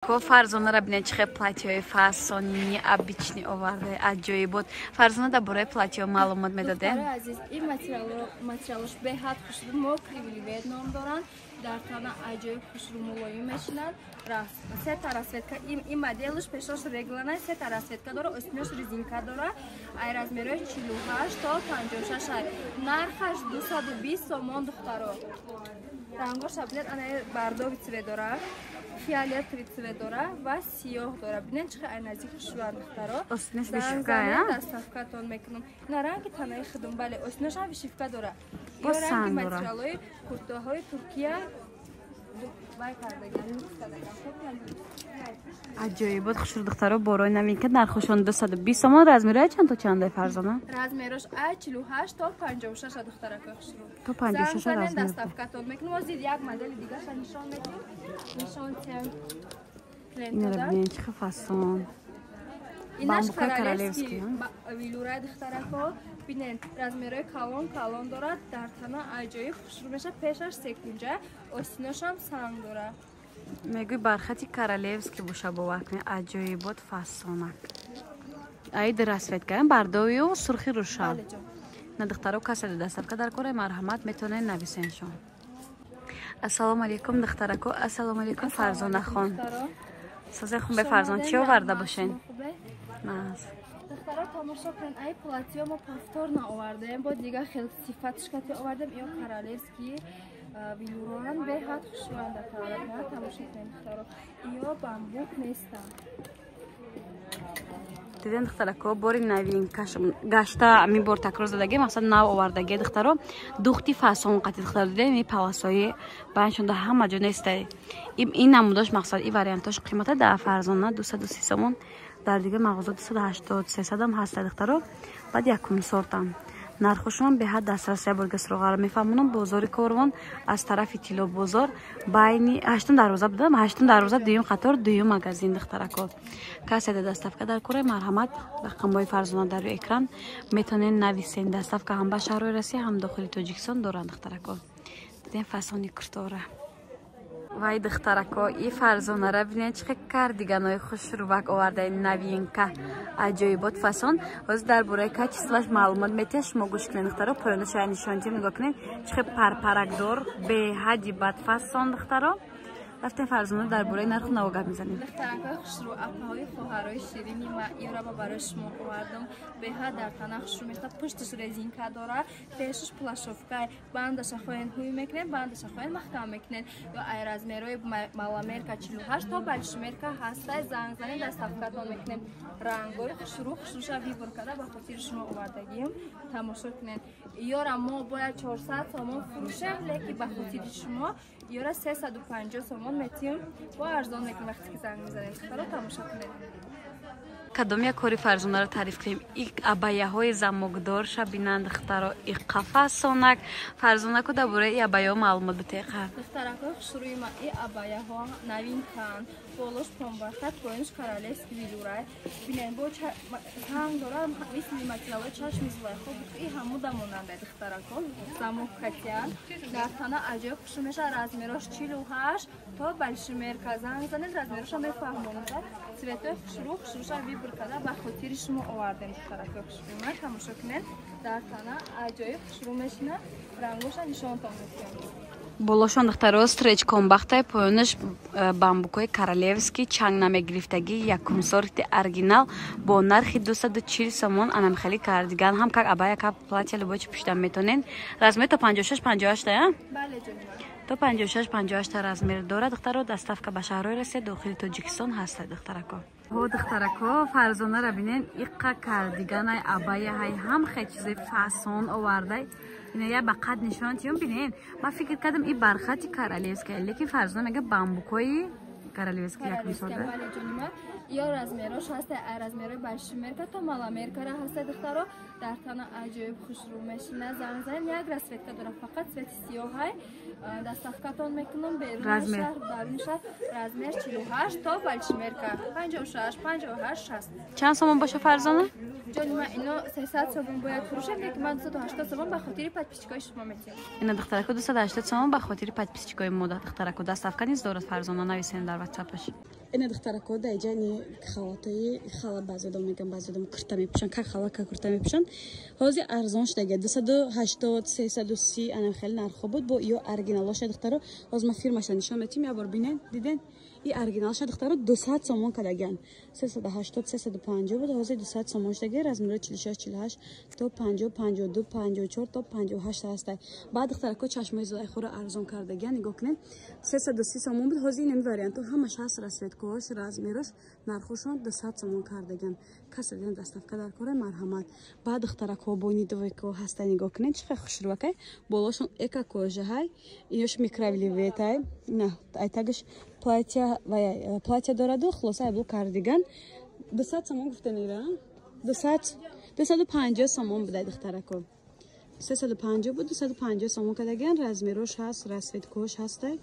Фарзона рабина чихе платьёи фасони обични оварда аҷоибот. Фарзона дар бораи платьё маълумот медодем? Азиз, ин материалош беҳад хушрӯ мокривли вед ном доранд. Дар тана аҷоиб хушрӯ мулоим мешинанд. Сета расветка ин моделш пешош реглана сета расветка дора, остинош резинка дора. Ай размерои 48 то 56 ай. Нархаш 220 сомон духтаро. Рангош абинед анаи бардови цвет дора. Фиолетовый цвет дора ва сиёҳ дора. Бинед чихе ай назик хушрӯ духтаро. Остинаш вишивкая? Доставкатон мекунам. На ранги танаи хидм, бале, остинаш ҳам вишивка дора. Бо сан дора. Материалои куртаҳои Туркия аҷоибот хушрӯ духтаро борои новинка нархошон 220 сомон. Размери чанд то чанд Фарзона? Размерош ай 48 то 56 духтарака хушрӯ. То 56 размер. Доставкатон мекунам. Озид як модели дигаша нишон медим. Нишон тем клиентода. Ин чихе фасон. Инаш королевский вилурай духтарако. Бинен размерои калон дорад. Дар тана аҷоиб хушрӯ меша. Пешаш секунҷа. Остиношам санг дора. Мегӯй бархати королевский боша бовар кунед. Аҷоибот фасонак. Аид расветка бардовию сурхи рӯшан. На духтаро касе доставка дар кори марҳамат метавонед нависеншон. Ассалому алейкум духтарако. Ассалому алейкум Фарзона хон. Созай хун бе Фарзона чӣ оварда бошен? Духтара тамошо кунед, ай платьё мо повторно овардем, бо дигар хел сифатш кати овардем. Ё королевский вилуран беҳад хушрӯанд дар таваҷҷӯҳ тамошо кунед духтаро. Ё бамбук нестам. Диден духтарако бори новинка гашта ами бор такрор задаги мақсад нав овардаги духтаро духти фасон қати духтаро дидем ин паласои баншонда ҳама ҷо неста. Ин намудош мақсад ин вариантош қимата дар Фарзона 230 сомон. Дар дигар мағоза 280 300 ам ҳаст духтаро. Баъд якум сортам нархошон беҳад дастрасия бургасро қарор мефаҳмонам. Бозори Корвон аз тарафи Тилло бозор байни 8 дарвоза будам. 8 дарвоза дуюм қатор дуюм магазин духтарако. Касе да доставка дар кори марҳамат рақамҳои Фарзона дар рӯи экран метавонед нависен. Доставка ҳам ба шаҳрҳои Россия ҳам дохили Тоҷикистон доранд духтарако. Дидем фасони куртора. Вай духтарако и Фарзонара бинед чихе кардиганои хушрӯбак оварда новинка аҷоибот фасон. ҳозир дар бораи качествоаш маълумот метиҳад. Шумо гӯш кунед духтаро. поёнаша нишонтӣ нигоҳ кунед. чихе парпаракдор беҳади бадфасон духтаро. рафтем Фарзона дар бораи нарху наво гап мезанем. Духтарака хушрӯ апаҳои хоҳарои ширини ма инро барои шумо овардам. Беҳад дар тана хушрӯ мешуда. Пушташ резинка дора. Пешаш плашовка. Бандаша хоҳен ҳуй мекунед, бандаша хоҳен маҳкам мекунед. Ё ай размерои маламерка 48 то балшмерка ҳастай занг занед доставкатон мекунед. Рангои хушрӯша вибр када ба хотири шумо овардагим. Тамошо кунед. Ёра мо бояд 400 сомон фурӯшем, леки ба хотири шумо ёра 350 сомон метиҳем. Бо арзон мекунем вақте ки занг мезанем. Духтаро тамошо кунед. Кадом як кори Фарзонаро таъриф кунем. И абаяҳои замокдор шабинанд духтаро. И қафасонак Фарзонако дар бораи и абаяҳо маълумот битеқа. Духтарако хушрӯи ма и абаяҳо новинкаанд. Болош помбахат, поёнаш королевский вилурай. Бинед бо занг дора мисли материалои чашми зулайхо буд. И ҳамуда монанда духтарако замоккатиан. Дар тана аҷоиб хушрӯ меша. Размерош 48 то балшмерка занг занед размероша мефаҳмонад. цветои хушрӯша вибр када ба хотири шумо овардем духтарако хушрӯи ма. Тамошо кунед. Дар тана аҷоиб хушрӯ мешина. Рангоша нишонтон мекунем. Болошон духтаро стреч комбахтай, поёнаш бамбукои королевский чанг намегирифтаги якум сорти оригинал бо нархи 240 сомон. Анам хели кардиган ҳам как абая как платья любой пуштан метонен. Размер то 56-58 я? Бале ҷоним. То 56-58 размер дорад духтаро. доставка ба шаҳрҳои Россия дохили Тоҷикистон ҳаст духтарако. ҳо духтарако Фарзонара бинен иққа кардиганай абаяҳай ҳам хе чизи фасон овардай. Я ба қад нишон тиём бинен. Ман фикр кардам и бархати королевский, лекин Фарзона мега бамбукои королевский якум сорда. Ё размерош ҳаста, ай размерои балшмерка то маламеркара ҳаста духтаро. Дар тана аҷоиб хушрӯ мешина. Занг занед як расветка дора, фақат цвети сиёҳай. Доставкатон мекунам беруни шаҳр, даруни шаҳр. Размер 48 то балшмерка 56-58 60. Чанд сомон боша Фарзона? ҷони ман ино 300 сомон бояд фурӯшам, лекин ман 280 сомон ба хотири подписчикои шумо метиҳам. Ина духтарако 280 сомон ба хотири подписчикои мо духтарако. доставка низ дорад Фарзона. нависен дар WhatsApp-аш. این دخترکو دیجانی خالاتای خاله بازدم میگم بازدم کرتا میپوشن که خاله که کرتا میپوشن هازی ارزانش دیگه 280 330 انا خیلی نرخ بود با یو اورجینالش دخترو از ما فیرمش نشون میتیم یا بار ببینن دیدن این اورجینالش دخترو 200 سومون کدگن 380 350 بود هازی 200 سومونش دیگه از میره 46 48 تا 50 52 54 تا 58 هست بعد دخترکو چشمای زای خور ارزان کردگن نگاه کنین 330 سومون بود هازی این وریانت همش هست رسید کوش размерش нархошон 200 сомон кардаган касе ден доставка дар кора марҳамат баъд духтаракҳо бонидове ко ҳаста нигоҳ кунед чӣ хел хушрувакай болошон эко кожаҳай инош микровливетай на айтагаш платья дораду хулоса бу кардиган 200 сомон гуфтанира 250 сомон будай духтарако 350 буд 250 сомон кардаган размерош ҳаст расветкош ҳастай